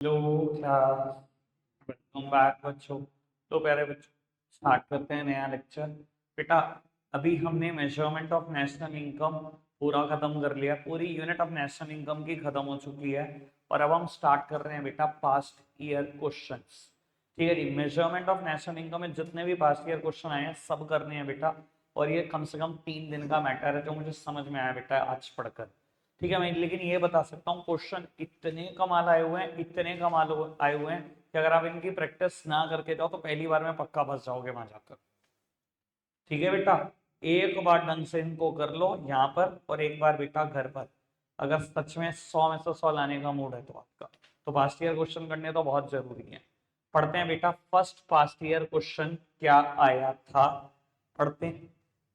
Hello class, welcome back बच्चों। तो प्यारे बच्चों, स्टार्ट करते हैं नया लेक्चर। बेटा, अभी हमने मेजरमेंट ऑफ नेशनल इनकम पूरा खत्म कर लिया, पूरी यूनिट ऑफ नेशनल इनकम की खत्म हो चुकी है। और अब हम स्टार्ट कर रहे हैं बेटा पास्ट ईयर क्वेश्चंस। ठीक है जी, मेजरमेंट ऑफ नेशनल इनकम में जितने भी पास्ट ईयर क्वेश्चन आए हैं सब करने हैं बेटा। और ये कम से कम 3 दिन का मैटर है जो मुझे समझ में आया बेटा आज पढ़कर। ठीक है, मैं लेकिन ये बता सकता हूँ क्वेश्चन इतने कमाल आए हुए हैं, इतने कमाल आए हुए हैं कि अगर आप इनकी प्रैक्टिस ना करके जाओ तो पहली बार में पक्का फंस जाओगे वहां जाकर। ठीक है बेटा, एक बार ढंग से इनको कर लो यहाँ पर और एक बार बेटा घर पर। अगर सच में 100 में से 100 लाने का मूड है तो आपका, तो पास्ट ईयर क्वेश्चन करने तो बहुत जरूरी है। पढ़ते हैं बेटा, फर्स्ट पास्ट ईयर क्वेश्चन क्या आया था, पढ़ते हैं।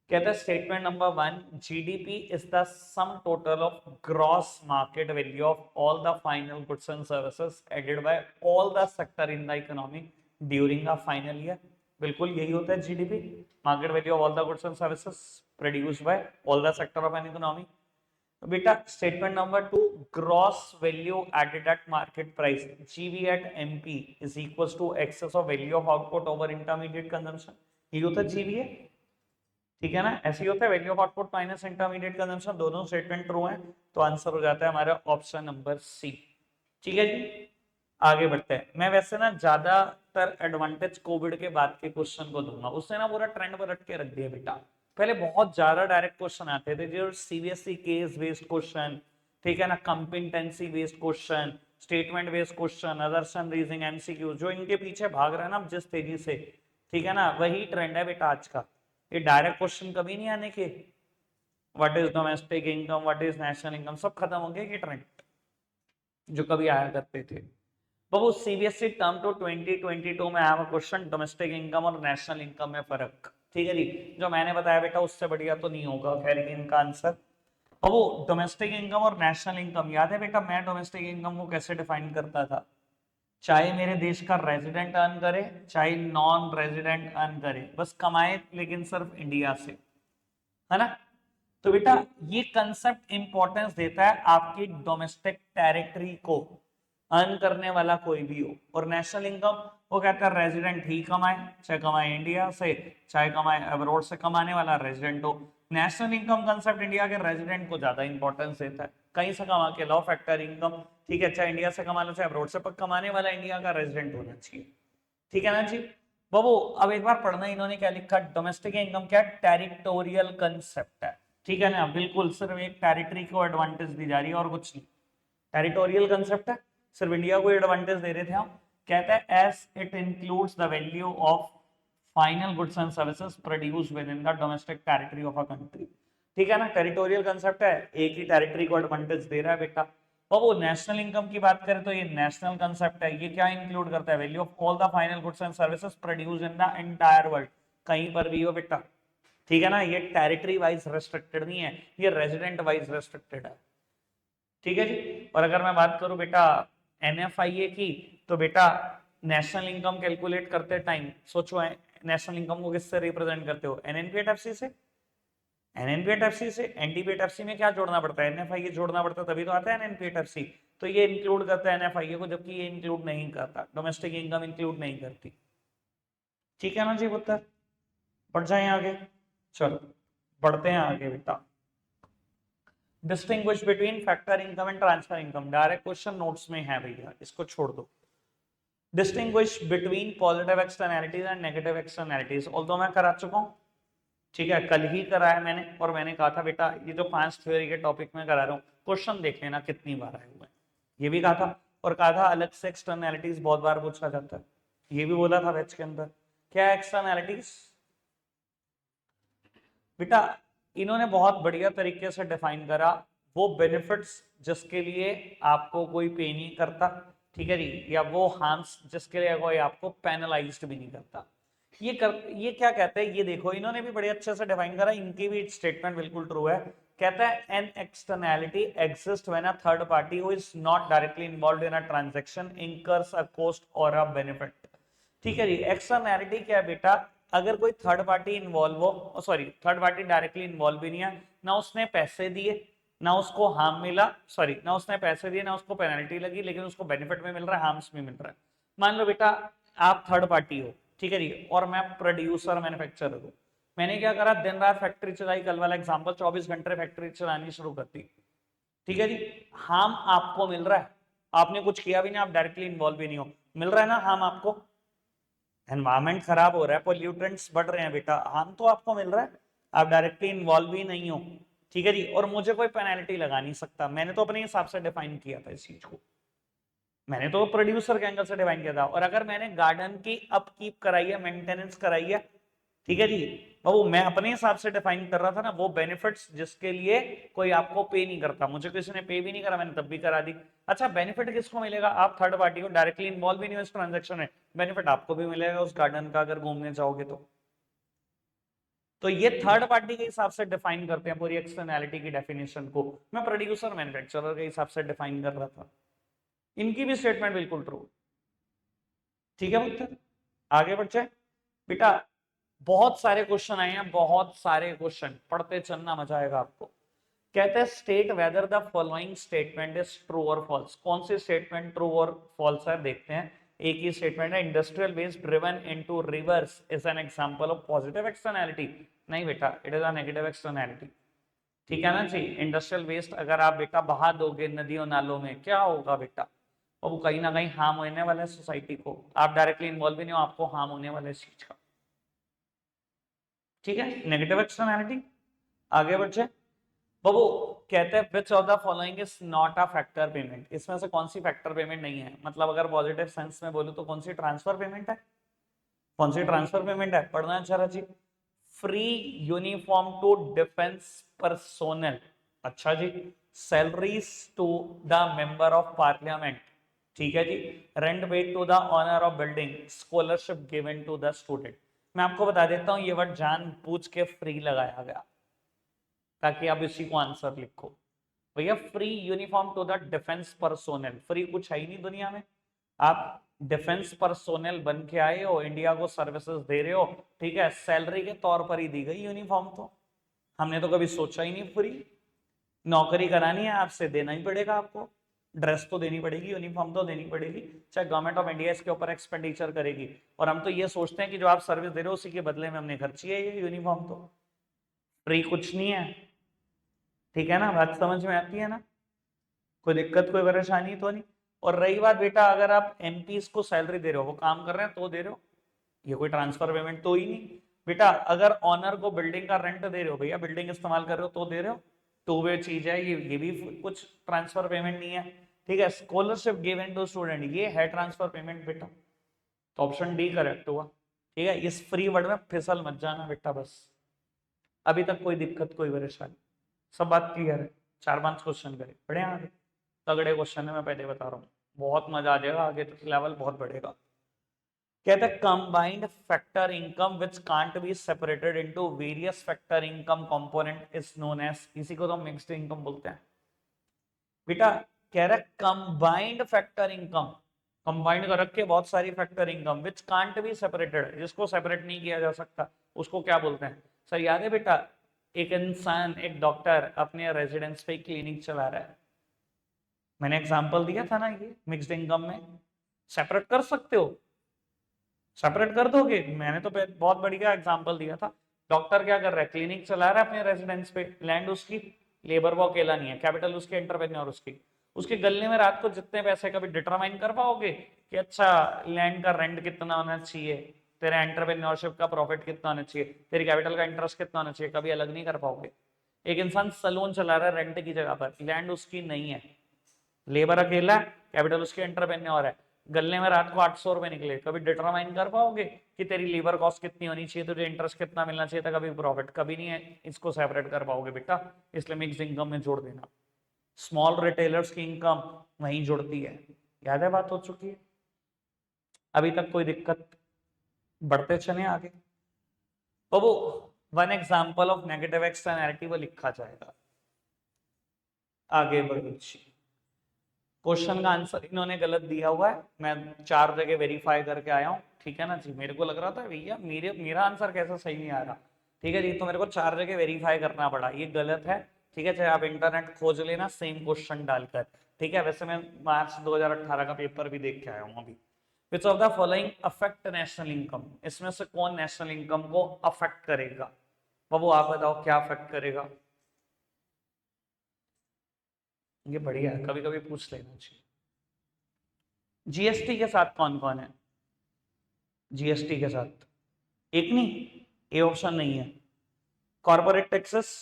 कहता है statement number 1, GDP is the sum total of gross market value of all the final goods and services added by all the sector in the economy during a final year. बिल्कुल यही होता है GDP, market value of all the goods and services produced by all the sector of an economy. बेटा statement number 2, gross value added at market price GV at MP is equals to excess of value of output over intermediate consumption. ये होता है GVA. ठीक है ना, ऐसे ही होता है, value of output minus intermediate consumption, दोनों स्टेटमेंट ट्रू हैं तो आंसर हो जाता है हमारा ऑप्शन नंबर सी। ठीक है जी, आगे बढ़ते हैं। मैं वैसे ना ज्यादातर एडवांटेज कोविड के बाद के क्वेश्चन को दूंगा, उसने ना पूरा ट्रेंड पलट के रख दिया बेटा। पहले बहुत ज्यादा डायरेक्ट क्वेश्चन आते थे जो सीबीएसई केस बेस्ड क्वेश्चन, ठीक है ना, competency based question, statement based question, assertion reasoning, MCQ, जो इनके पीछे भाग रहा है ना जिस तेजी से, ठीक है ना, वही ट्रेंड है बेटा आज का। ये डायरेक्ट क्वेश्चन कभी नहीं आने के, what is domestic income, what is national income, सब खत्म हो गया ये ट्रेंड जो कभी आया करते थे। बाबू सीबीएसई टर्म टू 2022 में आया हुआ क्वेश्चन, डोमेस्टिक इनकम और नेशनल इनकम में फर्क। ठीक है जी, जो मैंने बताया बेटा उससे बढ़िया तो नहीं होगा, खैर इनका आंसर। अब वो डोमेस्टिक इनकम और नेशनल इनकम याद है बेटा, मैं डोमेस्टिक इनकम को कैसे डिफाइन करता था? चाहे मेरे देश का रेजिडेंट अर्न करे चाहे नॉन रेजिडेंट अर्न करे, बस कमाए लेकिन सिर्फ इंडिया से, है ना। तो बेटा ये कंसेप्ट इंपॉर्टेंस देता है आपकी डोमेस्टिक टेरिटरी को, अर्न करने वाला कोई भी हो। और नेशनल इनकम वो कहता है रेजिडेंट ही कमाए, चाहे कमाए इंडिया से चाहे कमाए अब्रॉड से, कमाने वाला रेजिडेंट हो। नेशनल इनकम कंसेप्ट इंडिया के रेजिडेंट को ज्यादा इंपॉर्टेंस देता है, कहीं से कमा के लॉ फैक्टर इनकम, ठीक है, चाहे इंडिया से कमा लो चाहे अब्रॉड से, पर कमाने वाला इंडिया का रेजिडेंट होना चाहिए। ठीक है ना जी। बाबू अब एक बार पढ़ना, इन्होंने क्या लिखा, डोमेस्टिक इनकम क्या टेरिटोरियल कंसेप्ट है। ठीक है ना, बिल्कुल सिर्फ एक टेरिटरी को एडवांटेज दी जा रही है और कुछ नहीं। टेरिटोरियल कंसेप्ट है, सिर्फ इंडिया को एडवांटेज दे रहे थे हम। कहते हैं S it includes the value of final goods and services produced with in the domestic territory of a country. ठीक है ना, टेरिटोरियल कंसेप्ट है, एक ही टेरिटरी को एडवांटेज दे रहा है बेटा। और वो नेशनल इनकम की बात करें तो ये नेशनल कंसेप्ट है, ये क्या इंक्लूड करता है, value of all the final goods and services produced in the entire world, कहीं पर भी हो बेटा। ठीक है ना, ये टेरिटरी वाइज रेस्ट्रिक्टेड नहीं है, ये रेजिडेंट वाइज रेस्ट्रिक्टेड है। ठीक है जी। और अगर मैं बात करूं बेटा एनएफआईए की, तो बेटा नेशनल इनकम कैलकुलेट करते टाइम सोचो, नेशनल इनकम को किससे रिप्रेजेंट करते हो, एनएनपीएटएफसी से। एनएनपीएटएफसी से एनडीपीएटएफसी में क्या जोड़ना पड़ता है, एनएफआईए जोड़ना पड़ता है, तभी तो आता है एनएनपीएटएफसी। तो ये इंक्लूड करता है एनएफआईए को, जबकि ये इंक्लूड नहीं करता, डोमेस्टिक इनकम इंक्लूड नहीं करती। ठीक है ना जी पुत्र, बढ़ जाए आगे, चलो बढ़ते हैं आगे बेटा। Distinguish between factor income and transfer income, direct question notes में है भैया, इसको छोड़ दो। Distinguish between positive externalities and negative externalities, although मैं करा चुका हूं, ठीक है, कल ही कराया मैंने। और मैंने कहा था बेटा ये जो 5 थ्योरी के टॉपिक में करा रहा हूँ क्वेश्चन देख लेना कितनी बार आए हुए हैं, ये भी कहा था। और कहा था अलग से एक्सटर्नैलिटीज बहुत बार पूछा जाता है, ये भी बोला था बैच के अंदर। क्या एक्सटर्नैलिटीज बेटा, इन्होंने बहुत बढ़िया तरीके से डिफाइन करा, वो बेनिफिट्स जिसके लिए आपको कोई पे नहीं करता, ठीक है जी, या वो हार्म्स जिसके लिए कोई आपको पेनलाइज्ड भी नहीं करता। ये क्या कहते हैं, ये देखो इन्होंने भी बड़े अच्छे से डिफाइन करा, इनकी भी स्टेटमेंट बिल्कुल ट्रू है। कहता है an externality exist when a third party who is not directly involved in a transaction incurs a cost or a benefit. ठीक है जी, एक्सटर्नैलिटी क्या है बेटा, अगर कोई थर्ड पार्टी इन्वॉल्व हो, sorry third party directly involve भी नहीं है ना, उसने पैसे दिए ना उसको हार्म मिला, सॉरी ना उसने पैसे दिए ना उसको पेनल्टी लगी, लेकिन उसको बेनिफिट में मिल रहा है, हार्म्स में मिल रहा है। मान लो बेटा आप थर्ड पार्टी हो, ठीक है जी, और मैं प्रोड्यूसर मैन्युफैक्चरर हूँ। मैंने क्या करा, दिन रात फैक्ट्री चलाई, कल वाला एग्जांपल 24 घंटे फैक्ट्री चलानी शुरू कर दी, ठीक है जी। हार्म आपको मिल रहा है, आपने कुछ किया भी नहीं, आप डायरेक्टली इन्वॉल्व भी नहीं हो, मिल रहा है ना हार्म आपको, एनवायरमेंट खराब हो रहा है, पोल्यूटेंट्स बढ़ रहे हैं बेटा, हार्म तो आपको मिल रहा है, आप डायरेक्टली इन्वॉल्व भी नहीं हो, ठीक है जी। और मुझे कोई पेनल्टी लगा नहीं सकता, मैंने तो अपने हिसाब से डिफाइन किया था इस चीज को, मैंने तो प्रोड्यूसर के एंगल से डिफाइन किया था। और अगर मैंने गार्डन की अपकीप कराई है, मेंटेनेंस कराई है, ठीक है जी, वो मैं अपने हिसाब से डिफाइन कर रहा था ना, वो बेनिफिट्स जिसके लिए कोई आपको पे नहीं करता, मुझे किसी ने पे भी नहीं करा, मैंने तब भी करा दी। अच्छा बेनिफिट किसको मिलेगा, आप थर्ड पार्टी को डायरेक्टली इन्वॉल्व भी नहीं हो इस ट्रांजेक्शन में, बेनिफिट आपको भी मिलेगा उस गार्डन का अगर घूमने जाओगे तो ये थर्ड पार्टी के हिसाब से डिफाइन करते हैं पूरी एक्सटर्नैलिटी की डेफिनेशन को, मैं प्रोड्यूसर मैन्युफैक्चरर के हिसाब से डिफाइन कर रहा था। इनकी भी स्टेटमेंट बिल्कुल ट्रू, ठीक है पुत्र, आगे बढ़ते बेटा। बहुत सारे क्वेश्चन आए हैं, बहुत सारे क्वेश्चन, पढ़ते चलना, मजा आएगा आपको। कहते हैं state whether the following statement is true और फॉल्स, कौन सी स्टेटमेंट ट्रू और फॉल्स है देखते हैं। एक ही स्टेटमेंट है, industrial waste driven into rivers is an example of positive externality, नहीं बेटा it is a negative externality, ठीक है ना जी। इंडस्ट्रियल वेस्ट अगर आप बेटा बहा दोगे नदियों नालों में, क्या होगा बेटा, और वो कहीं ना कहीं हार्म होने वाला है सोसाइटी को, आप डायरेक्टली इन्वॉल्व भी नहीं हो, आपको हार्म होने वाला है इस चीज का, ठीक है, नेगेटिव एक्सटर्नैलिटी। आगे बढ़े बाबू, कहते हैं which of the following is not a factor payment, इसमें से कौन सी फैक्टर पेमेंट नहीं है, मतलब अगर पॉजिटिव सेंस में बोलूं तो कौन सी ट्रांसफर पेमेंट है, कौन सी ट्रांसफर पेमेंट है, पढ़ना अच्छा जी। Free uniform to defence personnel, अच्छा जी, salaries to the member of parliament, ठीक है जी, rent paid to the owner of building, scholarship given to the student. मैं आपको बता देता हूं ये वर्ड जान पूछ के फ्री लगाया गया ताकि आप इसी को आंसर लिखो। भैया free uniform to the defence personnel, free कुछ है ही नहीं दुनिया में, आप डिफेंस पर्सोनल बन के आए हो, इंडिया को सर्विसेज दे रहे हो, ठीक है, सैलरी के तौर पर ही दी गई यूनिफॉर्म, तो हमने तो कभी सोचा ही नहीं, फ्री नौकरी करानी है आपसे, देना ही पड़ेगा आपको, ड्रेस तो देनी पड़ेगी, यूनिफॉर्म तो देनी पड़ेगी, चाहे गवर्नमेंट ऑफ इंडिया इसके ऊपर एक्सपेंडिचर करेगी, और हम तो ये सोचते हैं कि जो आप सर्विस दे रहे हो उसी के बदले में हमने खर्ची है ये यूनिफॉर्म, तो फ्री कुछ नहीं है, ठीक है ना, बात समझ में आती है ना, कोई दिक्कत कोई परेशानी तो नहीं। और रही बात बेटा अगर आप एमपी को सैलरी दे रहे हो, वो काम कर रहे हैं तो दे रहे हो, ये कोई ट्रांसफर पेमेंट तो ही नहीं। बेटा अगर ऑनर को बिल्डिंग का रेंट दे रहे हो, भैया बिल्डिंग इस्तेमाल कर रहे हो तो दे रहे हो, टू वे चीज है ये भी कुछ ट्रांसफर पेमेंट नहीं है, ठीक है। स्कॉलरशिप गिवन टू स्टूडेंट, ये है ट्रांसफर पेमेंट बेटा, तो ऑप्शन डी करेक्ट हुआ, ठीक है। इस फ्री वर्ड में फिसल मत जाना बेटा बस, अभी तक कोई दिक्कत कोई परेशानी, सब बात क्लियर है। 4-5 क्वेश्चन करे बढ़े आगे, तगड़े क्वेश्चन है, मैं पहले बता रहा हूँ, बहुत मजा आ जाएगा, आगे तो लेवल बहुत बढ़ेगा। कहते हैं combined factor income which can't be separated into various factor income component is known as, इसी को तो मिक्स्ड इनकम बोलते हैं बेटा। कह रहा है कंबाइंड फैक्टर इनकम, कंबाइंड कर रखे बहुत सारी factor income, which can't be separated, जिसको सेपरेट नहीं किया जा सकता, उसको क्या बोलते हैं। सर याद है बेटा, एक इंसान एक डॉक्टर अपने रेजिडेंस पे क्लिनिक चला रहा है, मैंने एग्जांपल दिया था ना, ये मिक्स्ड इनकम में सेपरेट कर सकते हो, सेपरेट कर दोगे, मैंने तो बहुत बढ़िया एग्जांपल दिया था। डॉक्टर क्या कर रहा है, क्लिनिक चला रहा है अपने रेजिडेंस पे, लैंड उसकी, लेबर वो अकेला नहीं है, कैपिटल उसके, एंटरप्रेन्योर उसकी, उसके गले में रात को जितने पैसे कभी डिटरमाइन कर पाओगे कि अच्छा लैंड का रेंट कितना होना चाहिए, तेरे एंटरप्रेन्योरशिप का प्रॉफिट कितना होना चाहिए, तेरी कैपिटल का इंटरेस्ट कितना होना चाहिए, कभी अलग नहीं कर पाओगे। एक इंसान सलून चला रहा है रेंट की जगह पर, लैंड उसकी नहीं है, लेबर अकेला, कैपिटल उसके, एंटरप्रेन्योर है, गल्ले में रात को 800 रुपए निकले, कभी डिटरमाइन कर पाओगे कि तेरी लीवर कॉस्ट कितनी होनी चाहिए, तुझे इंटरेस्ट कितना मिलना चाहिए था, कभी प्रॉफिट कभी नहीं है, इसको सेपरेट कर पाओगे बेटा, इसलिए मिक्स इनकम में जोड़ देना। स्मॉल रिटेलर्स की इनकम वहीं जुड़ती है, याद है, बात हो चुकी है, अभी तक कोई दिक्कत, बढ़ते चले आगे। तो वो one example of negative externality वो लिखा जाएगा, आगे बढ़ो। क्वेश्चन का आंसर इन्होंने गलत दिया हुआ है, मैं 4 जगह वेरीफाई करके आया हूँ, ठीक है ना जी, मेरे को लग रहा था भैया मेरा आंसर कैसा सही नहीं आ रहा, ठीक है जी, तो मेरे को 4 जगह वेरीफाई करना पड़ा, ये गलत है, ठीक है, चाहे आप इंटरनेट खोज लेना सेम क्वेश्चन डालकर, ठीक है। वैसे मैं मार्च 2018 का पेपर भी देख के आया हूँ अभी। Which of the following affect national income, इसमें से कौन नेशनल इनकम को अफेक्ट करेगा? बाबू आप बताओ क्या अफेक्ट करेगा? ये बढ़िया है, कभी कभी पूछ लेना चाहिए। जीएसटी के साथ कौन कौन है? जीएसटी के साथ एक नहीं, ए ऑप्शन नहीं है। कॉर्पोरेट टैक्सेस,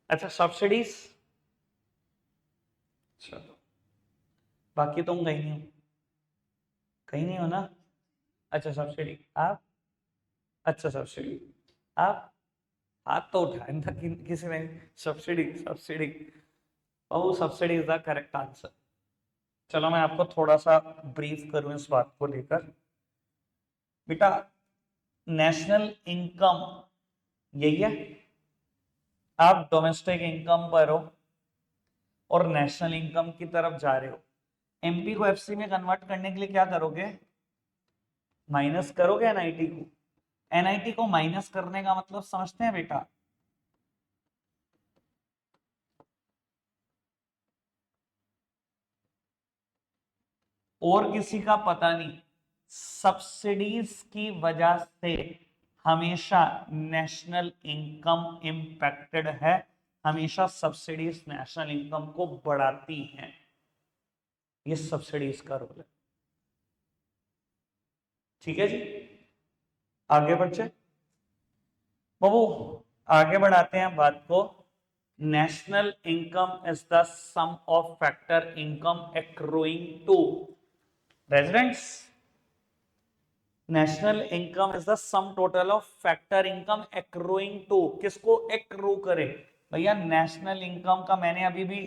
अच्छा सब्सिडीज, चलो बाकी तुम कहीं नहीं हो, कहीं नहीं हो ना? अच्छा सब्सिडी आप, अच्छा सब्सिडी आप, हाथ तो उठाए ना किसी ने, subsidy subsidy, oh subsidy is the correct answer. चलो मैं आपको थोड़ा सा ब्रीफ करूं इस बात को लेकर। बेटा नेशनल इनकम यही है, आप डोमेस्टिक इनकम पर हो और नेशनल इनकम की तरफ जा रहे हो। एमपी को एफसी में कन्वर्ट करने के लिए क्या करोगे? माइनस करोगे एनआईटी को। एनआईटी को माइनस करने का मतलब समझते हैं बेटा? और किसी का पता नहीं, सब्सिडीज की वजह से हमेशा नेशनल इनकम इंपैक्टेड है, हमेशा सब्सिडीज नेशनल इनकम को बढ़ाती हैं, ये सब्सिडीज का रोल है। ठीक है जी, आगे बढ़े बाबू, आगे बढ़ाते हैं बात को। National income is the sum of factor income accruing to residents. National income is the sum total of factor income accruing to, किसको एक्रू करे भैया? नेशनल इनकम का मैंने अभी भी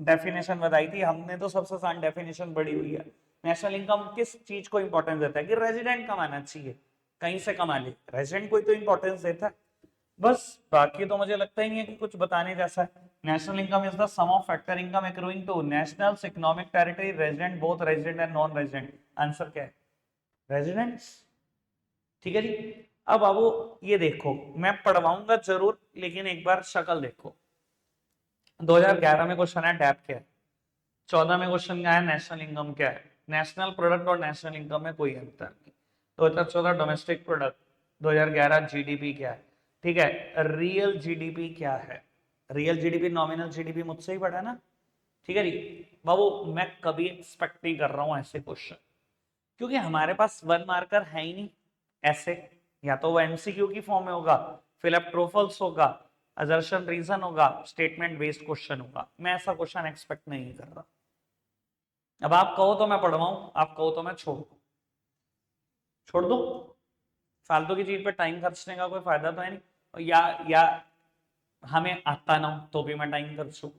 डेफिनेशन बताई थी, हमने तो सबसे आसान डेफिनेशन पढ़ी हुई है। नेशनल इनकम किस चीज को इंपॉर्टेंस देता है? कि रेजिडेंट कमाना चाहिए, कहीं से कमा ले, रेजिडेंट को ही तो इंपॉर्टेंस देता है बस। बाकी तो मुझे लगता ही नहीं है कि कुछ बताने जैसा है। National income is the sum of factor income accruing to national economic territory resident, both resident and non resident. Answer क्या है? रेजिडेंट्स। ठीक है जी। अब बाबू ये देखो, मैं पढ़वाऊंगा जरूर लेकिन एक बार शक्ल देखो। 2011 में क्वेश्चन है डैप क्या है, 14 में क्वेश्चन क्या है नेशनल इनकम क्या है। नेशनल प्रोडक्ट और नेशनल इनकम में कोई अंतर नहीं। 2014 डोमेस्टिक प्रोडक्ट, 2011 जीडीपी क्या है, ठीक है। रियल जीडीपी क्या है? रियल जीडीपी नॉमिनल जीडीपी मुझसे ही पढ़ा ना, ठीक है जी। बाबू मैं कभी एक्सपेक्ट नहीं कर रहा हूं ऐसे क्वेश्चन, क्योंकि हमारे पास वन मार्कर है ही नहीं ऐसे। या तो वो एमसीक्यू की फॉर्म में होगा, फिलअप ट्रोफल्स होगा, असर्शन रीजन होगा, स्टेटमेंट बेस्ड क्वेश्चन होगा। मैं ऐसा क्वेश्चन एक्सपेक्ट नहीं कर रहा। अब आप कहो तो मैं पढ़वाऊं, आप कहो तो मैं छोड़ दूं, छोड़ दो। फालतू की चीज पे टाइम खर्चने का कोई फायदा तो है नहीं। या हमें आता ना हो तो भी मैं टाइम खर्चूं।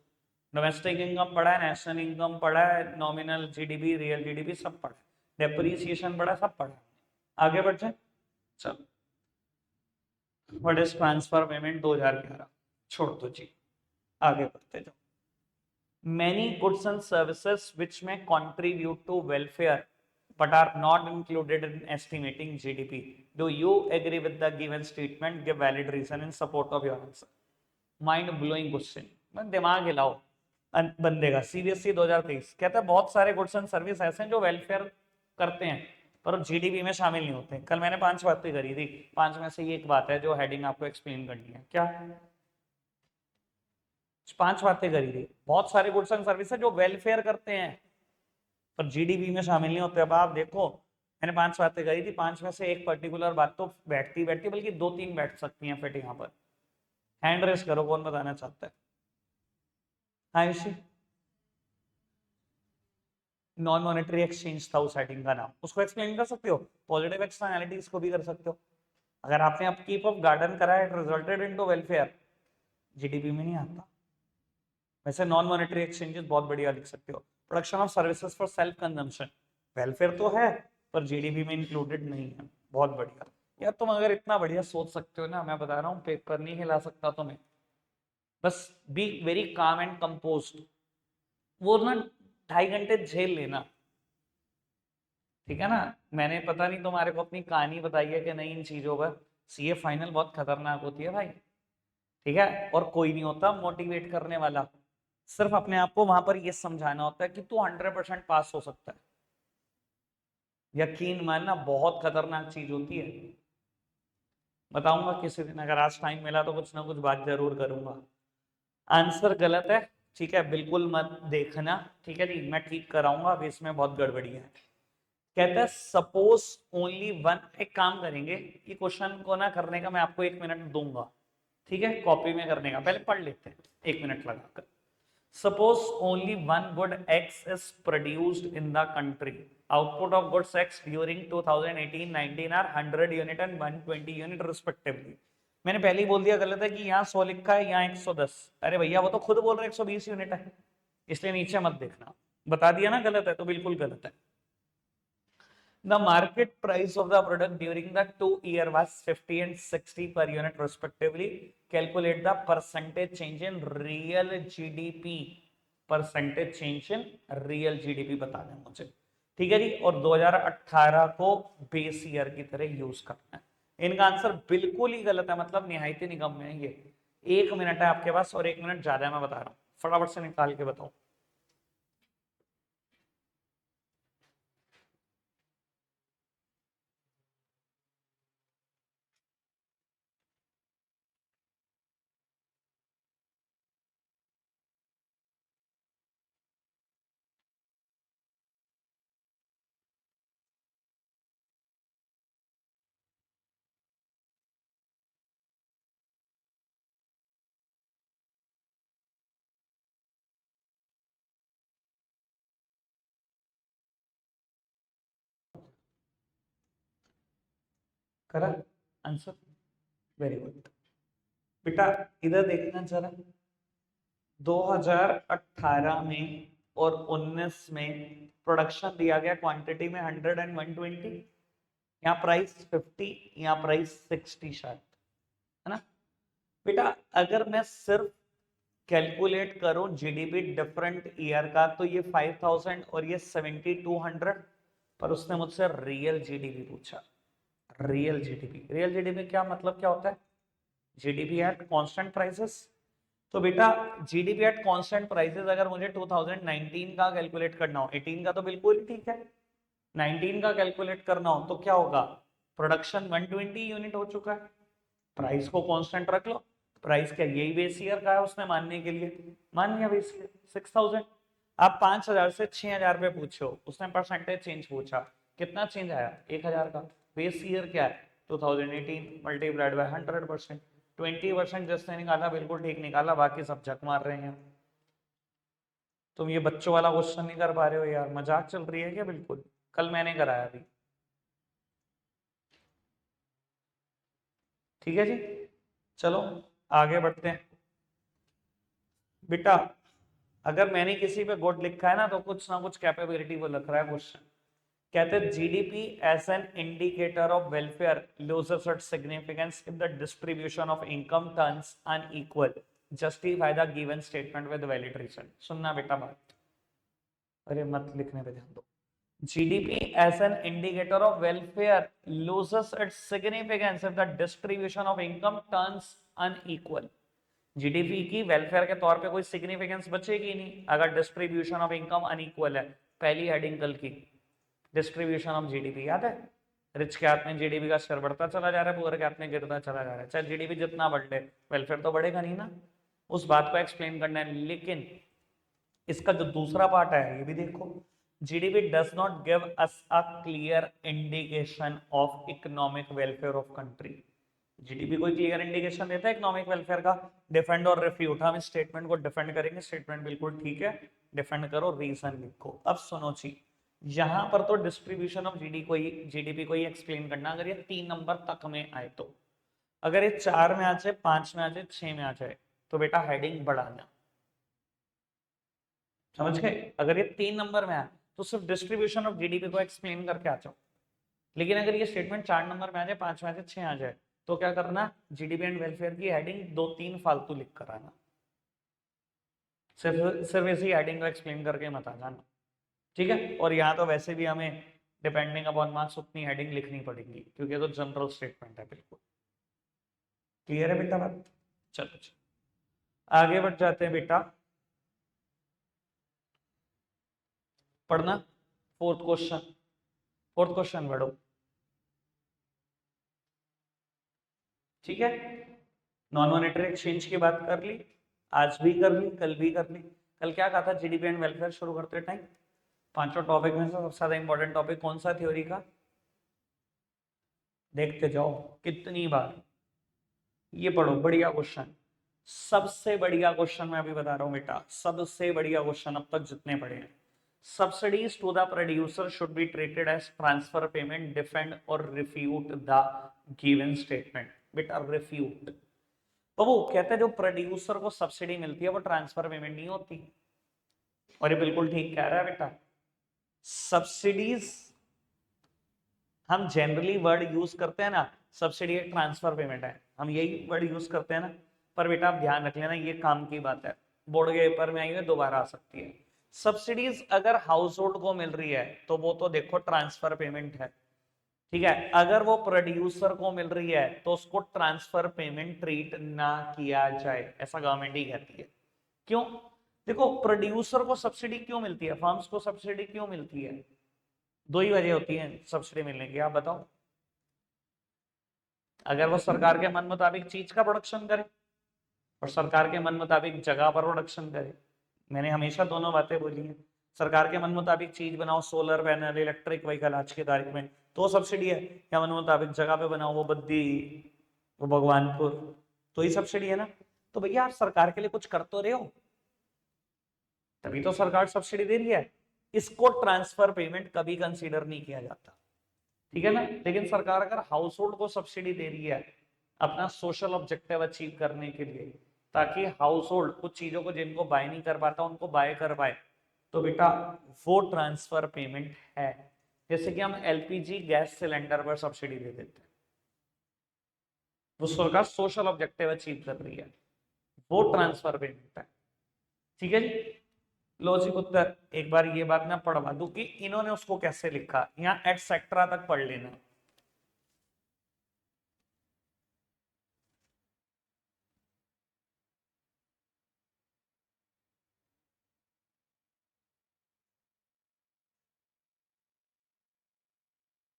डोमेस्टिक इनकम पढ़ा है, नेशनल इनकम पढ़ा है, नॉमिनल जीडीपी, रियल जीडीपी सब पढ़ा है, डेप्रिसिएशन पढ़ा, सब पढ़ा है। आगे बढ़ते चलो। व्हाट इज ट्रांसफर पेमेंट 2011, छोड़ दो जी, आगे बढ़ते जाओ। Many goods and services which may contribute to welfare but are not included in estimating GDP. Do you agree with the given statement? Give valid reason in support of your answer. Mind blowing question, दिमाग हिलाओ बंदे का। CBSE 2023 कहता है बहुत सारे goods and service ऐसे हैं जो वेलफेयर करते हैं पर जीडीपी में शामिल नहीं होते। कल मैंने 5 बातें करी थी, 5 में से ये एक बात है जो हेडिंग आपको एक्सप्लेन करनी है। क्या? 5 बातें करी थी, बहुत सारे गुड्स एंड सर्विस है जो वेलफेयर करते हैं पर जीडीपी में शामिल नहीं होते। अब आप देखो मैंने 5 बातें करी थी, 5 में से एक पर्टिकुलर बात तो बैठती बैठती, बल्कि 2-3 बैठ सकती हैं फिट यहाँ पर। हैंड रेस करो, कौन बताना चाहता है? हाँ ऋषि, नॉन मॉनेटरी एक्सचेंज था उस हेडिंग का नाम, उसको एक्सप्लेन कर सकते हो, पॉजिटिव एक्सटर्नैलिटीज को भी कर सकते हो। अगर आपने अपकीप ऑफ गार्डन करा है, it resulted into welfare, GDP में नहीं आता। वैसे नॉन मॉनेटरी एक्सचेंजेस बहुत बढ़िया लिख सकते हो। Production of services for self consumption, welfare तो है पर जीडीपी में इंक्लूडेड नहीं है, बहुत बढ़िया। यार तुम अगर इतना बढ़िया सोच सकते हो ना, मैं बता रहा हूँ पेपर नहीं हिला सकता तुम्हें। बस be very calm and composed, वो ना 2.5 घंटे झेल लेना, ठीक है ना। मैंने पता नहीं तुम्हारे को अपनी कहानी बताई है कि नहीं इन चीजों पर। सीए फाइनल बहुत खतरनाक होती है भाई। ठीक है, और कोई नहीं होता मोटिवेट करने वाला। सिर्फ अपने आप को वहां पर ये समझाना होता है कि तू 100% पास हो सकता है। यकीन मानना बहुत खतरनाक चीज होती है। बताऊंगा किसी दिन, अगर आज टाइम मिला तो कुछ ना कुछ बात जरूर करूंगा। आंसर गलत है, ठीक है, बिल्कुल मत देखना। ठीक है जी, मैं ठीक कराऊंगा, अभी इसमें बहुत गड़बड़ी है। कहता है सपोज ओनली वन, एक काम करेंगे, ये क्वेश्चन को ना करने का मैं आपको 1 मिनट दूंगा। ठीक है, कॉपी में करने का, पहले पढ़ लेते हैं 1 मिनट लगाकर। Suppose only one good X is produced in the country. Output of goods X during 2018-19 are 100 unit and 120 unit respectively. मैंने पहले ही बोल दिया गलत है कि यहाँ 100 लिखा है, यहाँ 110। अरे भैया वो तो खुद बोल रहे 120 यूनिट है, इसलिए नीचे मत देखना। बता दिया ना गलत है तो बिल्कुल गलत है। The market price of the product during the 2 year was 50 and 60 per unit respectively. Calculate the percentage change in real GDP. Percentage change in real GDP बताना है मुझे। ठीक है जी, और 2018 को बेस ईयर की तरह यूज करना है। इनका आंसर बिल्कुल ही गलत है, मतलब निहायती निगम्य है ये। 1 मिनट है आपके पास, और 1 मिनट ज्यादा है, मैं बता रहा हूँ, फटाफट से निकाल के बताओ। करा आंसर, वेरी गुड। बेटा इधर देखना जरा, 2018 में और 19 में प्रोडक्शन दिया गया क्वांटिटी में 100 एंड 120, यहाँ प्राइस 50, यहाँ प्राइस 60 शायद, है ना। बेटा अगर मैं सिर्फ कैलकुलेट करूं जीडीपी डिफरेंट ईयर का, तो ये 5000 और ये 7200। पर उसने मुझसे रियल जीडीपी पूछा। रियल जीडीपी, रियल जीडीपी क्या मतलब, क्या होता है? GDP at constant prices. तो बेटा जीडीपी एट कांस्टेंट प्राइसेस अगर मुझे 2019 का कैलकुलेट करना हो, 18 का तो बिल्कुल ठीक है, 19 का कैलकुलेट करना हो तो क्या होगा? प्रोडक्शन 120 यूनिट हो चुका है, प्राइस को कांस्टेंट रख लो। प्राइस क्या यही बेस ईयर का है उसने मानने के लिए, मान लिया बेस ईयर 6000। आप 5000 से 6000 पे पूछो, उसने परसेंटेज चेंज पूछा, कितना चेंज आया? 1000 का। बेस ईयर क्या है? 2018 मल्टीप्लाइड बाय 100%। 20% जिसने निकाला बिल्कुल ठीक निकाला, बाकी सब झक मार रहे हैं। तुम ये बच्चों वाला क्वेश्चन नहीं कर पा रहे हो यार, मजाक चल रही है क्या? बिल्कुल, कल मैंने कराया अभी। ठीक है जी, चलो आगे बढ़ते हैं। बेटा अगर मैंने किसी पे गुड लिखा है ना, तो कुछ ना कुछ कैपेबिलिटी वो लिख रहा है क्वेश्चन। कहते हैं GDP as an indicator of welfare loses its significance if the distribution of income turns unequal. Justify the given statement with valid reason. सुनना बेटा बात, अरे मत लिखने पे ध्यान दो। GDP as an indicator of welfare loses its significance if the distribution of income turns unequal. GDP की वेलफेयर के तौर पे कोई सिग्निफिकेंस बचेगी नहीं अगर डिस्ट्रीब्यूशन ऑफ इनकम अनइक्वल है। पहली हेडिंग कल की, डिस्ट्रीब्यूशन ऑफ जीडीपी याद है? रिच के हाथ में जीडीपी का शेयर बढ़ता चला जा रहा है, पुअर के हाथ में गिरता चला जा रहा है। चाहे जीडीपी जितना बढ़ ले, वेलफेयर तो बढ़ेगा नहीं ना। उस बात को एक्सप्लेन करना है। लेकिन इसका जो दूसरा पार्ट है ये भी देखो, GDP does not give us a clear indication of economic welfare of country. GDP कोई क्लियर इंडिकेशन देता है इकोनॉमिक वेलफेयर का? डिफेंड और रिफ्यूट, हम इस स्टेटमेंट को डिफेंड करेंगे। स्टेटमेंट बिल्कुल ठीक है, डिफेंड करो, रीजन लिखो। अब सुनो जी, यहां पर तो डिस्ट्रीब्यूशन ऑफ जीडीपी को ही एक्सप्लेन करना, अगर ये 3 नंबर तक में आए तो। अगर ये 4 में आ जाए, 5 में आ जाए, 6 में आ जाए, तो बेटा हेडिंग बढ़ाना। समझ गए? अगर ये 3 नंबर में आए तो सिर्फ डिस्ट्रीब्यूशन ऑफ जीडीपी को एक्सप्लेन करके आ जाओ। लेकिन अगर ये स्टेटमेंट 4 नंबर में आ जाए, 5 में आ जाए, 6 आ जाए, तो क्या करना? जीडीपी एंड वेलफेयर की हेडिंग 2-3 फालतू लिख कर आना। सिर्फ सिर्फ इसी हेडिंग को एक्सप्लेन करके मत आ जाना। ठीक है, और यहाँ तो वैसे भी हमें डिपेंडिंग अपॉन मार्क्स उतनी हेडिंग लिखनी पड़ेगी, क्योंकि ये तो जनरल स्टेटमेंट है बिल्कुल। क्लियर है बेटा बात? चलो चलो आगे बढ़ जाते हैं बेटा, पढ़ना फोर्थ क्वेश्चन। फोर्थ क्वेश्चन पढ़ो, ठीक है। नॉन मॉनेटरी एक्सचेंज की बात कर ली, आज भी कर ली, कल भी कर ली। कल क्या कहा था? जीडीपी एंड वेलफेयर शुरू करते टाइम पांचों टॉपिक में से सबसे ज्यादा इंपॉर्टेंट टॉपिक कौन सा थ्योरी का? देखते जाओ कितनी बार। ये पढ़ो, बढ़िया क्वेश्चन, सबसे बढ़िया क्वेश्चन मैं अभी बता रहा हूं बेटा, सबसे बढ़िया क्वेश्चन अब तक जितने पढ़े हैं। Subsidies to the producer should be treated as transfer payment, defend or refute the given statement. बेटा रिफ्यूट, तो वो कहते हैं जो प्रोड्यूसर को सब्सिडी मिलती है वो ट्रांसफर पेमेंट नहीं होती। और ये बिल्कुल ठीक कह रहा है बेटा। सब्सिडीज हम जनरली वर्ड यूज करते हैं ना, सब्सिडी एक ट्रांसफर पेमेंट है, हम यही वर्ड यूज करते हैं ना। पर बेटा आप ध्यान रख लेना, ये काम की बात है, बोर्ड के पेपर में आई है, दोबारा आ सकती है। सब्सिडीज अगर हाउस होल्ड को मिल रही है तो वो तो देखो ट्रांसफर पेमेंट है, ठीक है। अगर वो प्रोड्यूसर को मिल रही है तो उसको ट्रांसफर पेमेंट ट्रीट ना किया जाए, ऐसा गवर्नमेंट ही कहती है। क्यों? देखो प्रोड्यूसर को सब्सिडी क्यों मिलती है, फर्म्स को सब्सिडी क्यों मिलती है? दो ही वजह होती है सब्सिडी मिलने की, आप बताओ। अगर वो सरकार के मन मुताबिक चीज का प्रोडक्शन करे और सरकार के मन मुताबिक जगह पर प्रोडक्शन करे, मैंने हमेशा दोनों बातें बोली हैं। सरकार के मन मुताबिक चीज बनाओ, सोलर पैनल, इलेक्ट्रिक व्हीकल आज की तारीख में, तो सब्सिडी है। या मन मुताबिक जगह पे बनाओ, वो बद्दी, वो भगवानपुर, तो ही सब्सिडी है ना। तो भैया आप सरकार के लिए कुछ कर तो रहे हो, तभी तो सरकार सब्सिडी दे रही है। इसको ट्रांसफर पेमेंट कभी कंसीडर नहीं किया जाता, ठीक है ना। लेकिन सरकार अगर हाउस होल्ड को सब्सिडी दे रही है अपना सोशल ऑब्जेक्टिव अचीव करने के लिए, ताकि हाउस होल्ड कुछ चीजों को जिनको बाय नहीं कर पाता उनको बाय कर पाए, तो बेटा वो ट्रांसफर पेमेंट है। जैसे कि हम एलपीजी गैस सिलेंडर पर सब्सिडी दे देते हैं, वो सरकार सोशल ऑब्जेक्टिव अचीव कर रही है, वो ट्रांसफर पेमेंट है, ठीक है जी। लॉजिक उत्तर एक बार ये बात मैं पढ़वा दूं कि इन्होंने उसको कैसे लिखा, यहाँ एटसेट्रा तक पढ़ लेना।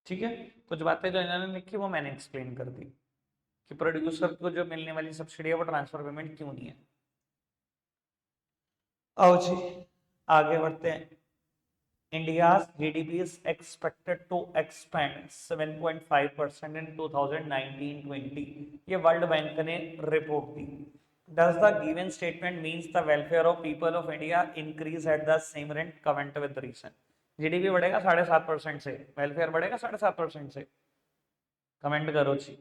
ठीक है, कुछ बातें जो इन्होंने लिखी वो मैंने एक्सप्लेन कर दी कि प्रोड्यूसर को जो मिलने वाली सब्सिडी है वो ट्रांसफर पेमेंट क्यों नहीं है। आओ जी आगे बढ़ते हैं। India's GDP is expected to expand 7.5% in 2019-20। ये वर्ल्ड बैंक ने report the. Does the given statement means the welfare of people of India increase at the same rate current with recent? GDP बढ़ेगा 7.5% से, welfare बढ़ेगा 7.5% से। Comment करो जी,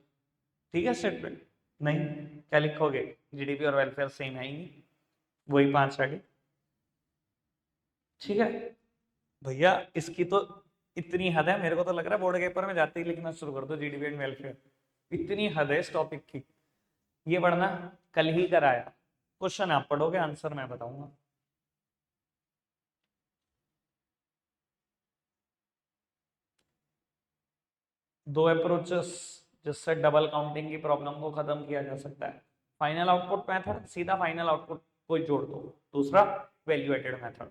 ठीक है statement? नहीं, क्या लिखोगे? जीडीपी और वेलफेयर सेम है ही नहीं, वही 5 ठीक है भैया। इसकी तो इतनी हद है, मेरे को तो लग रहा है बोर्ड के पेपर में जाते ही लिखना शुरू कर दो जीडीपी एंड वेलफेयर, इतनी हद है इस टॉपिक की। ये पढ़ना कल ही कराया, क्वेश्चन आप पढ़ोगे, आंसर मैं बताऊंगा। दो अप्रोचेस जिससे डबल काउंटिंग की प्रॉब्लम को खत्म किया जा सकता है। फाइनल आउटपुट मेथड, सीधा फाइनल आउटपुट को जोड़ दो। दूसरा वैल्यूएटेड मेथड,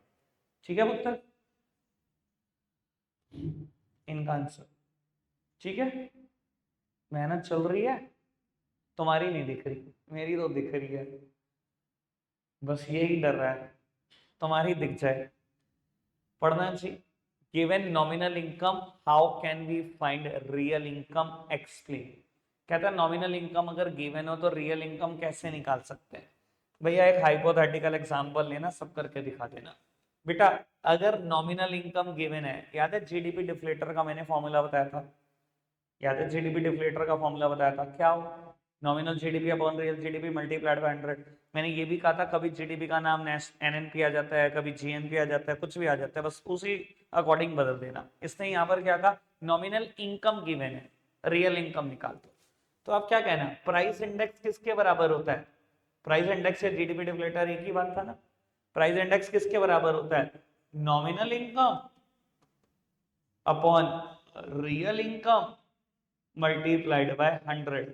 ठीक है पुत्र, इनका आंसर, ठीक है। मेहनत चल रही है, तुम्हारी नहीं दिख रही, मेरी तो दिख रही है, बस यही डर रहा है तुम्हारी दिख जाए। पढ़ना चाहिए। Given nominal income how can we find real income, explain. कहता है नॉमिनल इनकम अगर गिवन हो तो रियल इनकम कैसे निकाल सकते हैं? भैया एक हाइपोथेटिकल एग्जांपल लेना, सब करके दिखा देना। बेटा अगर नॉमिनल इनकम गिवन है, याद है जीडीपी डिफ्लेटर का मैंने फॉर्मूला बताया था, याद है जीडीपी डिफ्लेटर का फॉर्मूला बताया था, क्या हो? Nominal GDP upon real GDP multiplied by 100। मैंने ये भी कहा था कभी जीडीपी का नाम एनएनपी आ जाता है, कभी जीएनपी आ जाता है, कुछ भी आ जाता है, बस उसी अकॉर्डिंग बदल देना। इसने यहाँ पर क्या कहा? नॉमिनल इनकम गिवन है, रियल इनकम निकाल दो। तो आप क्या कहना, प्राइस इंडेक्स किसके बराबर होता है? प्राइस इंडेक्स या जीडीपी डिफ्लेटर एक ही बात था ना। प्राइस इंडेक्स किसके बराबर होता है? Nominal income upon real income multiplied by 100।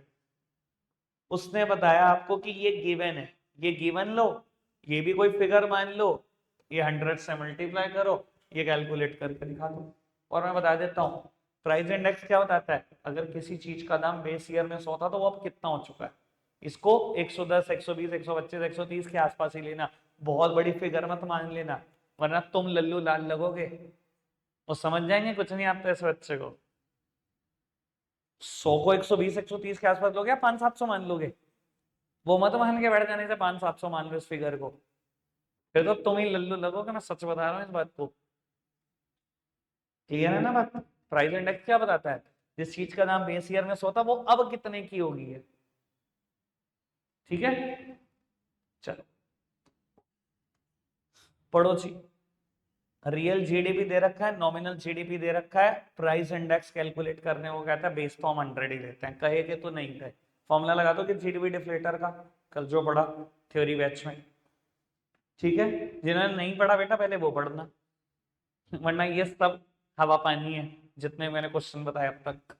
उसने बताया आपको कि ये गिवन है, ये गिवन लो, ये भी कोई फिगर मान लो, ये 100 से मल्टीप्लाई करो, ये कैलकुलेट करके दिखा दो। और मैं बता देता हूँ प्राइस इंडेक्स क्या बताता है, अगर किसी चीज का दाम बेस ईयर में 100 था तो वो अब कितना हो चुका है, इसको 110, 120, 125, 130 के आसपास ही लेना, बहुत बड़ी फिगर मत मान लेना, वरना तुम लल्लू लाल लगोगे और समझ जाएंगे कुछ नहीं आता इस बच्चे को। 100 को 120, 130 के आसपास लोगे या 500-700 मान लोगे, वो मत मान के बैठ जाने से 500-700 मान लो इस फिगर को, फिर तो तुम ही लल्लू लगोगे, मैं सच बता रहा हूँ इस बात को। क्लियर है ना बात? प्राइस इंडेक्स क्या बताता है, जिस चीज का दाम बेस ईयर में 100 था वो अब कितने की होगी है। ठीक है, चलो पढ़ो जी। रियल जीडीपी दे रखा है, नॉमिनल जीडीपी दे रखा है, प्राइस इंडेक्स कैलकुलेट करने को कहता है बेस फॉर्म 100 ही लेते हैं, कहे के तो नहीं कहे, फॉर्मूला लगा दो कि जीडीपी डिफ्लेटर का, कल जो पढ़ा थ्योरी बैच में। ठीक है, जिन्होंने नहीं पढ़ा बेटा पहले वो पढ़ना, वरना ये सब हवा पानी है जितने मैंने क्वेश्चन बताए अब तक।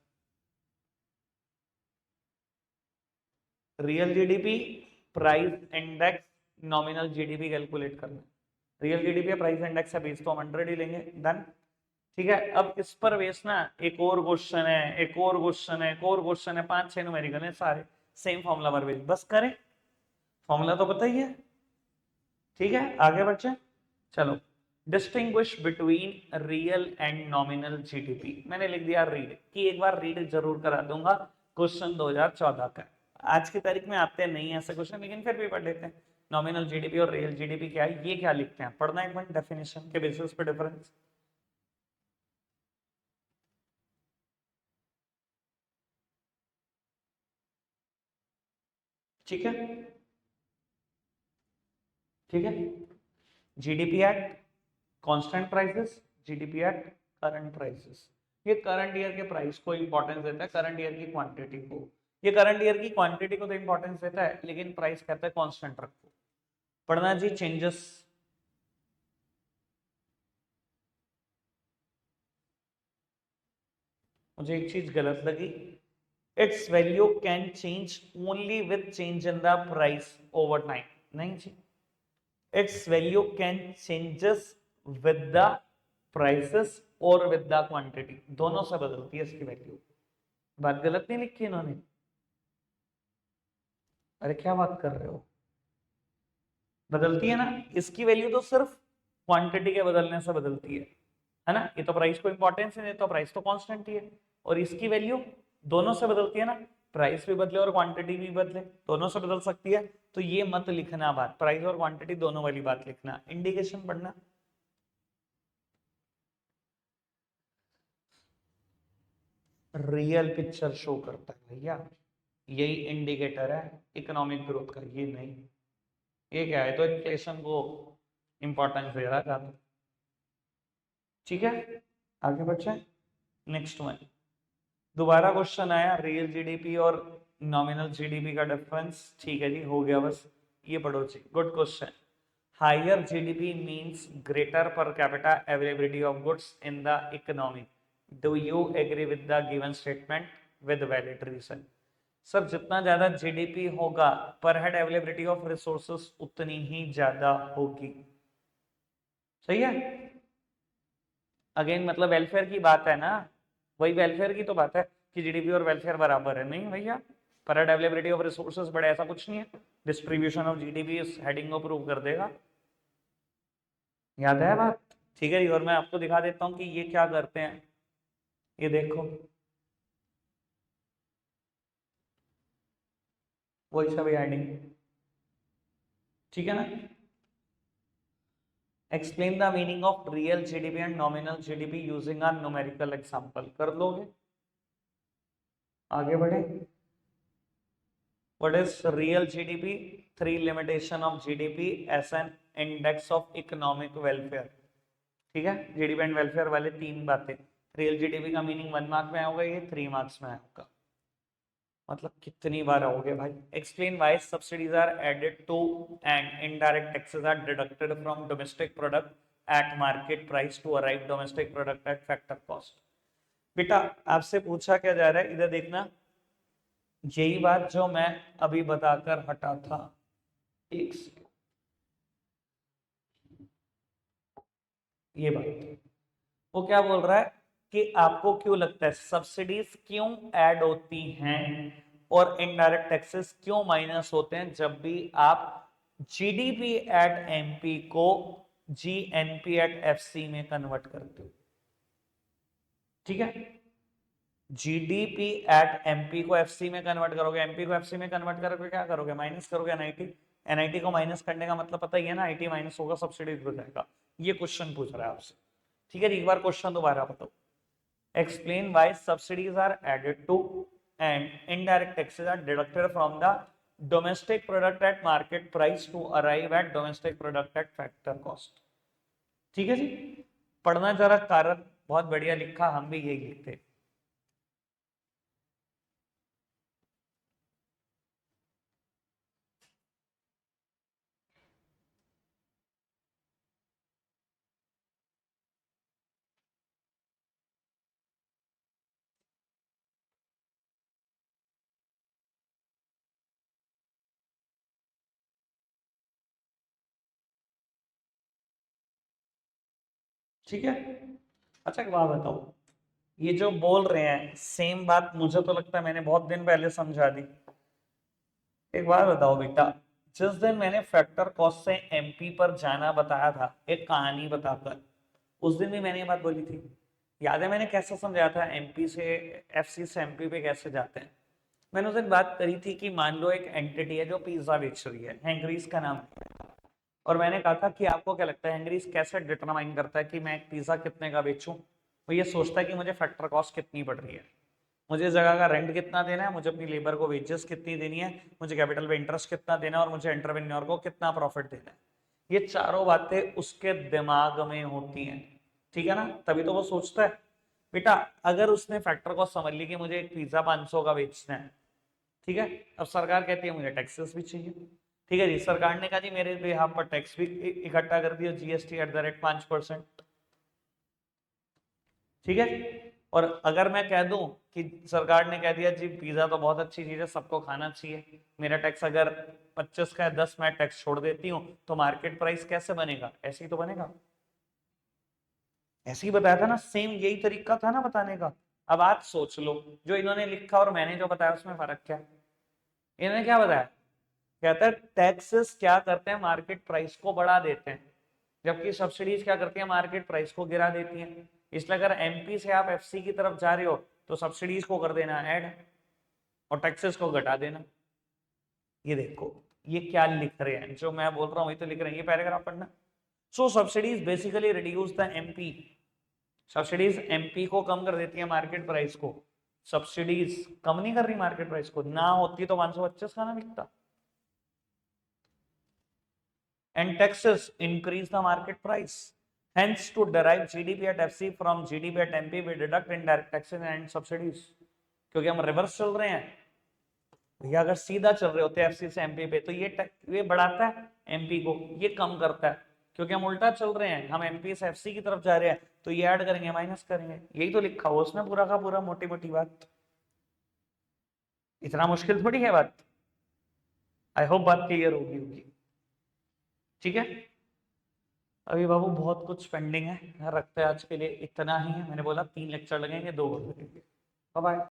Real GDP, price index, nominal GDP calculate करना, रियल जीडीपी प्राइस इंडेक्स है बेस फॉर्म 100 ही लेंगे, डन। ठीक है, अब इस पर बेस ना एक और क्वेश्चन है, एक और क्वेश्चन है, एक और क्वेश्चन है, 5-6 न्यूमेरिकल है, सारे सेम फॉर्मूला पर बेस, बस करें, फॉर्मूला तो पता ही है। ठीक है, आगे बढ़ते, चलो। Distinguish between real and nominal GDP, मैंने लिख दिया रीड, कि एक बार रीड जरूर करा दूंगा, क्वेश्चन 2014 का। आज की तारीख में आते नहीं है ऐसे क्वेश्चन, लेकिन फिर भी पढ़ लेते हैं। नॉमिनल जीडीपी और रियल जीडीपी क्या है, ये क्या लिखते हैं, पढ़ना एक मिनट, डेफिनेशन के बेसिस पे डिफरेंस। ठीक है, ठीक है, GDP at constant prices, GDP at current prices, ये करंट ईयर के प्राइस को इंपॉर्टेंस देता है, करंट ईयर की क्वांटिटी को, ये करंट ईयर की क्वांटिटी को तो इंपॉर्टेंस देता है, लेकिन प्राइस कहता है कांस्टेंट रखो। पढ़ना जी चेंजेस। मुझे एक चीज गलत लगी, it's value can change only with change in the price over time, नहीं जी, its value can changes with the prices और with the quantity, दोनों से बदलती है इसकी वैल्यू। बात गलत नहीं लिखी इन्होंने, अरे क्या बात कर रहे हो, बदलती है ना, इसकी वैल्यू तो सिर्फ क्वांटिटी के बदलने से बदलती है ना, ये तो प्राइस को इंपॉर्टेंस नहीं देता, प्राइस तो कांस्टेंट ही है, और इसकी वैल्यू दोनों से बदलती है ना, प्राइस भी बदले और क्वांटिटी भी बदले, दोनों से बदल सकती है, तो ये मत लिखना बात, प्राइस और क्वांटिटी दोनों वाली बात लिखना, इंडिकेशन पढ़ना। रियल पिक्चर शो करता है भैया, यही इंडिकेटर है इकोनॉमिक ग्रोथ का, ये नहीं, ये क्या है, तो इन्फ्लेशन को इंपॉर्टेंस दे रहा है। ठीक है, आगे बढ़ते, नेक्स्ट वन, दोबारा क्वेश्चन आया रियल जीडीपी और नॉमिनल जीडीपी का डिफरेंस, ठीक है जी, हो गया बस, ये पढ़ो जी, good question. Higher GDP means greater per capita availability of goods in the economy, do you agree with the given statement with valid reason. Sir जितना ज्यादा जीडीपी होगा पर हेड अवेलेबिलिटी ऑफ रिसोर्सेस उतनी ही ज्यादा होगी, सही है, अगेन मतलब वेलफेयर की बात है ना, वही वेलफेयर की तो बात है कि जीडीपी और वेलफेयर बराबर है, नहीं भैया, पर हेड अवेलेबिलिटी ऑफ रिसोर्सेस बड़े, ऐसा कुछ नहीं है, डिस्ट्रीब्यूशन ऑफ जीडीपी इस हेडिंग को प्रूव कर देगा, याद है बात। ठीक है, और मैं आपको दिखा देता हूँ कि ये क्या करते हैं, ये देखो, वही सब हेडिंग, ठीक है ना। Explain the meaning of real GDP and nominal GDP using a numerical example, कर लोगे, आगे बढ़े। What is real GDP, three limitation of GDP as an index of economic welfare, ठीक है, जीडीपी एंड वेलफेयर वाले तीन बातें, रियल जीडीपी का मीनिंग 1 मार्क में होगा, ये 3 मार्क्स में होगा, मतलब कितनी बार आओगे भाई। Explain why subsidies are added to and indirect taxes are deducted from domestic product at market price to arrive domestic product at factor cost. बेटा आपसे पूछा क्या जा रहा है, इधर देखना, यही बात जो मैं अभी बताकर हटा था, एक सेकंड, ये बात वो क्या बोल रहा है कि आपको क्यों लगता है सब्सिडीज क्यों ऐड होती हैं और इनडायरेक्ट टैक्सेस क्यों माइनस होते हैं जब भी आप जीडीपी एट एमपी को जीएनपी एट एफसी में कन्वर्ट करते हो। ठीक है, जीडीपी एट एमपी को एफसी में कन्वर्ट करोगे, एमपी को एफसी में कन्वर्ट करोगे, क्या करोगे, माइनस करोगे एनआईटी। एनआईटी को माइनस करने का मतलब पता ही है ना, आईटी माइनस होगा, सब्सिडी हो जाएगा। ये क्वेश्चन पूछ रहा है आपसे। ठीक है, एक बार क्वेश्चन दोबारा बताओ, explain why subsidies are added to and indirect taxes are deducted from the domestic product at market price to arrive at domestic product at factor cost। ठीक है जी, पढ़ना जरा कारण, बहुत बढ़िया लिखा, हम भी यही लिखते। ठीक है, अच्छा एक बात बताओ, ये जो बोल रहे हैं सेम बात मुझे तो लगता है मैंने बहुत दिन पहले समझा दी। एक बात बताओ बेटा, जिस दिन मैंने फैक्टर कॉस्ट से एमपी पर जाना बताया था एक कहानी बताकर, उस दिन भी मैंने ये बात बोली थी, याद है मैंने कैसे समझाया था एमपी से, एफसी से एमपी पे कैसे जाते हैं। मैंने उस दिन बात करी थी कि मान लो एक एंटिटी है जो पिज्जा बेच रही है, हैंगरीज का नाम, और मैंने कहा था कि आपको क्या लगता है हैंगरीज कैसे डिटरमाइन करता है कि मैं एक पिज्जा कितने का बेचूं। वो ये सोचता है कि मुझे फैक्टर कॉस्ट कितनी पड़ रही है, मुझे जगह का रेंट कितना देना है, मुझे अपनी लेबर को वेजेस कितनी देनी है, मुझे कैपिटल पे इंटरेस्ट कितना देना है, और मुझे एंटरप्रेन्योर को कितना प्रॉफिट देना है। ये चारों बातें उसके दिमाग में होती हैं। ठीक है ना, तभी तो वो सोचता है। बेटा अगर उसने फैक्टर कॉस्ट समझ ली कि मुझे एक पिज्जा 500 का बेचना है, ठीक है, अब सरकार कहती है मुझे टैक्सेस भी चाहिए। ठीक है जी, सरकार ने कहा जी मेरे यहाँ पर टैक्स भी इकट्ठा कर दिया, जीएसटी एट द रेट 5%। ठीक है, और अगर मैं कह दूं कि सरकार ने कह दिया जी पिज्जा तो बहुत अच्छी चीज है, सबको खाना चाहिए, मेरा टैक्स अगर 25 का है, 10 मैं टैक्स छोड़ देती हूँ, तो मार्केट प्राइस कैसे बनेगा, ऐसे ही तो बनेगा। ऐसे ही बताया था ना, सेम यही तरीका था ना बताने का। अब आज सोच लो, जो इन्होंने लिखा और मैंने जो बताया उसमें फर्क क्या है। इन्होंने क्या बताया, कहता है टैक्सेस क्या करते हैं, मार्केट प्राइस को बढ़ा देते हैं, जबकि सब्सिडीज क्या करती है, मार्केट प्राइस को गिरा देती हैं। इसलिए अगर एमपी से आप एफसी की तरफ जा रहे हो तो सब्सिडीज को कर देना ऐड और टैक्सेस को घटा देना। ये देखो ये क्या लिख रहे हैं, जो मैं बोल रहा हूँ वही तो लिख रहे हैं, ये पैराग्राफ पढ़ना। So subsidies basically reduce the MP, subsidies MP को कम कर देती है मार्केट प्राइस को, सब्सिडीज कम नहीं कर रही मार्केट प्राइस को, ना होती तो 525 का ना बिकता। And taxes increase the market price. Hence, to derive GDP at FC from GDP at MP, we deduct indirect taxes and subsidies. क्योंकि हम रिवर्स चल रहे हैं भैया, अगर सीधा चल रहे होते एफसी से एमपी पे तो ये बढ़ाता है एमपी को, ये कम करता है। क्योंकि हम उल्टा चल रहे हैं, हम एमपी से एफसी की तरफ जा रहे हैं, तो ये ऐड करेंगे माइनस करेंगे, यही तो लिखा हुआ उसमें पूरा का पूरा, मोटी मोटी बात। इतना मुश्किल थोड़ी है बात। आई होप बात क्लियर होगी। ठीक है, अभी बाबू बहुत कुछ पेंडिंग है, रखते हैं आज के लिए इतना ही है। मैंने बोला 3 लेक्चर लगेंगे, 2 और लगेंगे। Bye bye.